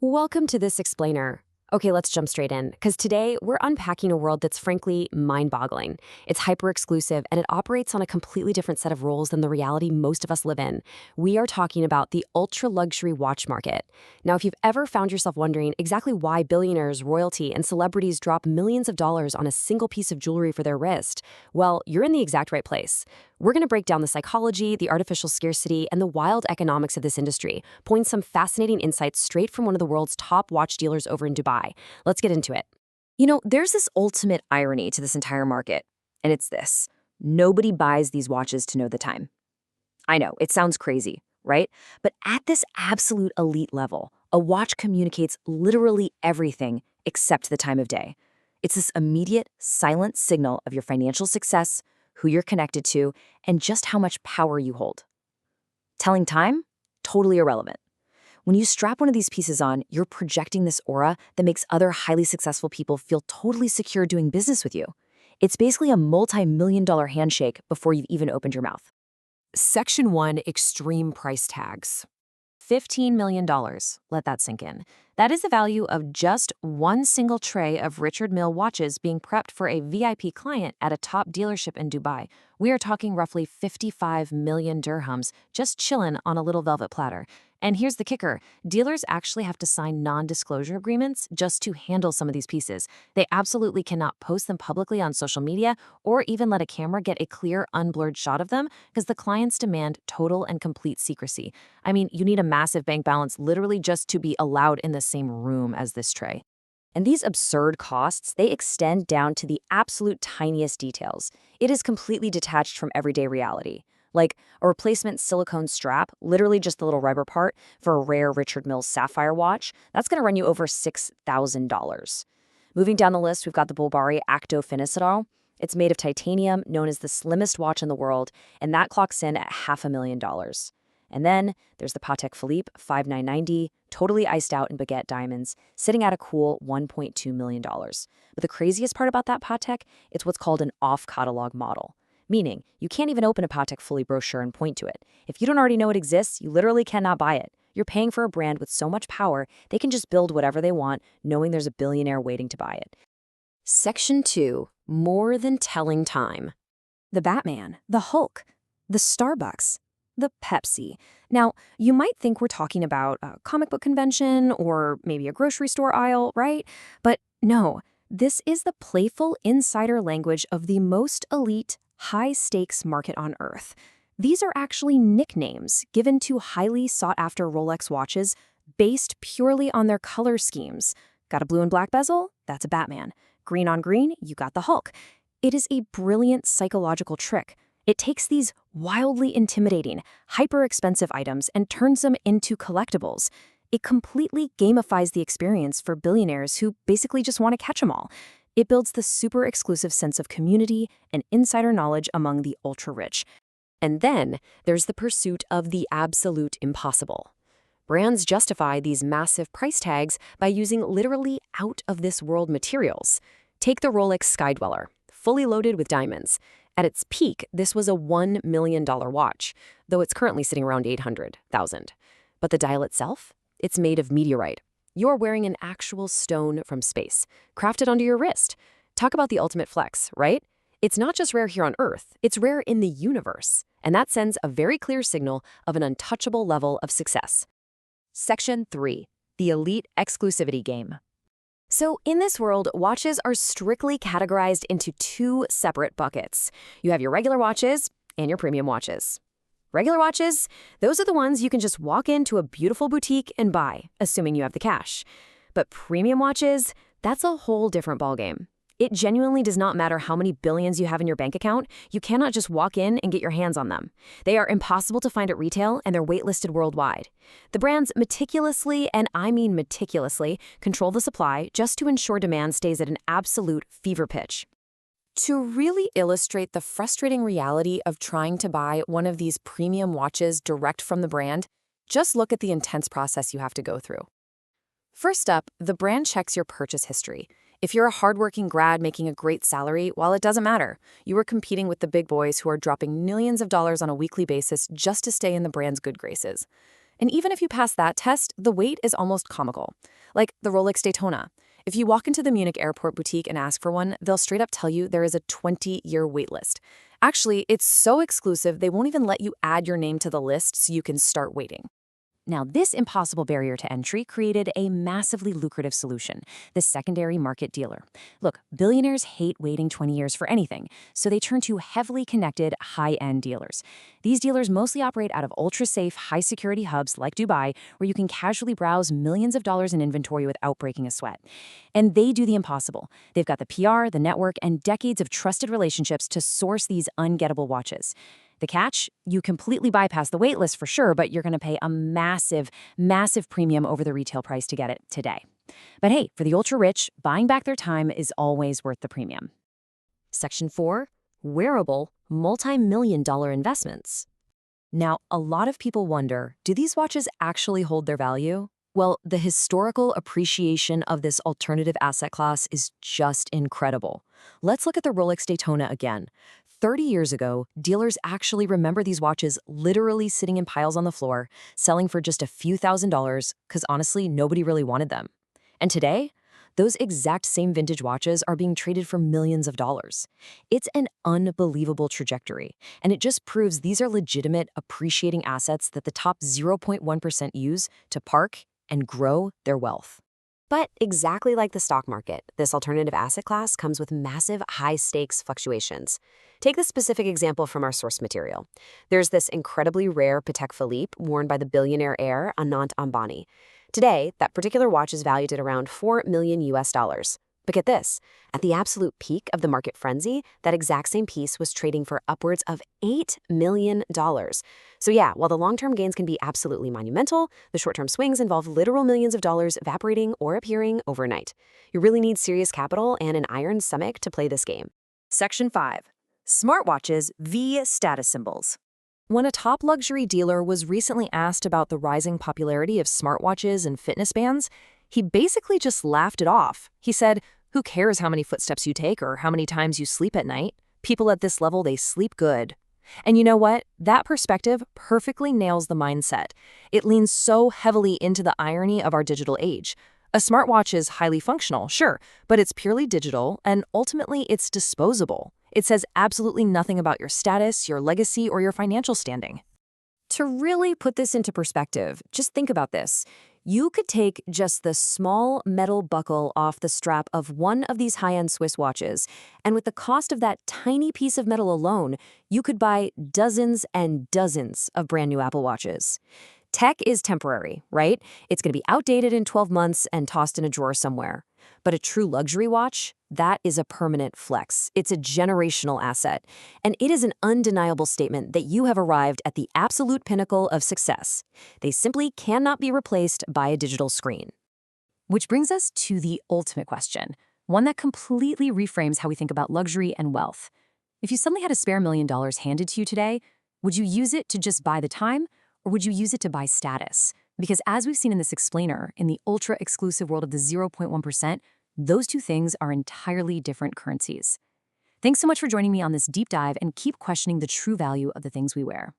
Welcome to this explainer. Okay, let's jump straight in, because today we're unpacking a world that's frankly mind-boggling. It's hyper-exclusive, and it operates on a completely different set of rules than the reality most of us live in. We are talking about the ultra-luxury watch market. Now, if you've ever found yourself wondering exactly why billionaires, royalty, and celebrities drop millions of dollars on a single piece of jewelry for their wrist, well, you're in the exact right place. We're going to break down the psychology, the artificial scarcity, and the wild economics of this industry, pulling some fascinating insights straight from one of the world's top watch dealers over in Dubai. Let's get into it. There's this ultimate irony to this entire market, and it's this. Nobody buys these watches to know the time. I know, it sounds crazy, right? But at this absolute elite level, a watch communicates literally everything except the time of day. It's this immediate, silent signal of your financial success, who you're connected to, and just how much power you hold. Telling time? Totally irrelevant. When you strap one of these pieces on, you're projecting this aura that makes other highly successful people feel totally secure doing business with you. It's basically a multi-million-dollar handshake before you've even opened your mouth. Section 1, Extreme Price Tags. $15 million. Let that sink in. That is the value of just one single tray of Richard Mille watches being prepped for a VIP client at a top dealership in Dubai. We are talking roughly 55 million dirhams just chillin' on a little velvet platter. And here's the kicker. Dealers actually have to sign non-disclosure agreements just to handle some of these pieces. They absolutely cannot post them publicly on social media or even let a camera get a clear, unblurred shot of them because the clients demand total and complete secrecy. I mean, you need a massive bank balance literally just to be allowed in the same room as this tray. And these absurd costs, they extend down to the absolute tiniest details. It is completely detached from everyday reality. Like a replacement silicone strap, literally just the little rubber part, for a rare Richard Mille sapphire watch, that's going to run you over $6,000. Moving down the list, we've got the Bulgari Acto Finisaro. It's made of titanium, known as the slimmest watch in the world, and that clocks in at $500,000. And then there's the Patek Philippe 5990, totally iced out in baguette diamonds, sitting at a cool $1.2 million. But the craziest part about that Patek, it's what's called an off-catalog model. Meaning, you can't even open a Patek Philippe brochure and point to it. If you don't already know it exists, you literally cannot buy it. You're paying for a brand with so much power, they can just build whatever they want, knowing there's a billionaire waiting to buy it. Section 2, More Than Telling Time. The Batman, the Hulk, the Starbucks, the Pepsi. Now, you might think we're talking about a comic book convention or maybe a grocery store aisle, right? But no, this is the playful insider language of the most elite, high-stakes market on Earth. These are actually nicknames given to highly sought-after Rolex watches based purely on their color schemes. Got a blue and black bezel? That's a Batman. Green on green? You got the Hulk. It is a brilliant psychological trick. It takes these wildly intimidating, hyper-expensive items and turns them into collectibles. It completely gamifies the experience for billionaires who basically just want to catch them all. It builds the super exclusive sense of community and insider knowledge among the ultra-rich. And then there's the pursuit of the absolute impossible. Brands justify these massive price tags by using literally out-of-this-world materials. Take the Rolex Skydweller, fully loaded with diamonds. At its peak, this was a $1 million watch, though it's currently sitting around $800,000. But the dial itself? It's made of meteorite. You're wearing an actual stone from space, crafted onto your wrist. Talk about the ultimate flex, right? It's not just rare here on Earth, it's rare in the universe. And that sends a very clear signal of an untouchable level of success. Section 3. The Elite Exclusivity Game. So in this world, watches are strictly categorized into two separate buckets. You have your regular watches and your premium watches. Regular watches, those are the ones you can just walk into a beautiful boutique and buy, assuming you have the cash. But premium watches, that's a whole different ballgame. It genuinely does not matter how many billions you have in your bank account, you cannot just walk in and get your hands on them. They are impossible to find at retail and they're waitlisted worldwide. The brands meticulously, and I mean meticulously, control the supply just to ensure demand stays at an absolute fever pitch. To really illustrate the frustrating reality of trying to buy one of these premium watches direct from the brand, just look at the intense process you have to go through. First up, the brand checks your purchase history. If you're a hardworking grad making a great salary, well, it doesn't matter. You are competing with the big boys who are dropping millions of dollars on a weekly basis just to stay in the brand's good graces. And even if you pass that test, the wait is almost comical. Like the Rolex Daytona. If you walk into the Munich airport boutique and ask for one, they'll straight up tell you there is a 20-year wait list. Actually, it's so exclusive, they won't even let you add your name to the list so you can start waiting. Now, this impossible barrier to entry created a massively lucrative solution, the secondary market dealer. Look, billionaires hate waiting 20 years for anything, so they turn to heavily connected, high-end dealers. These dealers mostly operate out of ultra-safe, high-security hubs like Dubai, where you can casually browse millions of dollars in inventory without breaking a sweat. And they do the impossible. They've got the PR, the network, and decades of trusted relationships to source these ungettable watches. The catch? You completely bypass the wait list for sure, but you're going to pay a massive, massive premium over the retail price to get it today. But hey, for the ultra-rich, buying back their time is always worth the premium. Section 4. Wearable, multi-million-dollar investments. Now, a lot of people wonder, do these watches actually hold their value? Well, the historical appreciation of this alternative asset class is just incredible. Let's look at the Rolex Daytona again. 30 years ago, dealers actually remember these watches literally sitting in piles on the floor, selling for just a few $1,000s, because honestly, nobody really wanted them. And today, those exact same vintage watches are being traded for millions of dollars. It's an unbelievable trajectory, and it just proves these are legitimate, appreciating assets that the top 0.1% use to park and grow their wealth. But exactly like the stock market, this alternative asset class comes with massive high-stakes fluctuations. Take the specific example from our source material. There's this incredibly rare Patek Philippe worn by the billionaire heir Anant Ambani. Today, that particular watch is valued at around $4 million US. But get this, at the absolute peak of the market frenzy, that exact same piece was trading for upwards of $8 million. So yeah, while the long-term gains can be absolutely monumental, the short-term swings involve literal millions of dollars evaporating or appearing overnight. You really need serious capital and an iron stomach to play this game. Section 5. Smartwatches v. status symbols. When a top luxury dealer was recently asked about the rising popularity of smartwatches and fitness bands, he basically just laughed it off. He said, "Who cares how many footsteps you take or how many times you sleep at night? People at this level, they sleep good." And you know what? That perspective perfectly nails the mindset. It leans so heavily into the irony of our digital age. A smartwatch is highly functional, sure, but it's purely digital, and ultimately it's disposable. It says absolutely nothing about your status, your legacy, or your financial standing. To really put this into perspective, just think about this. You could take just the small metal buckle off the strap of one of these high-end Swiss watches, and with the cost of that tiny piece of metal alone, you could buy dozens and dozens of brand new Apple Watches. Tech is temporary, right? It's going to be outdated in 12 months and tossed in a drawer somewhere. But a true luxury watch, that is a permanent flex. It's a generational asset. And it is an undeniable statement that you have arrived at the absolute pinnacle of success. They simply cannot be replaced by a digital screen. Which brings us to the ultimate question, one that completely reframes how we think about luxury and wealth. If you suddenly had a spare $1 million handed to you today, would you use it to just buy the time? Or would you use it to buy status? Because as we've seen in this explainer, in the ultra-exclusive world of the 0.1%, those two things are entirely different currencies. Thanks so much for joining me on this deep dive, and keep questioning the true value of the things we wear.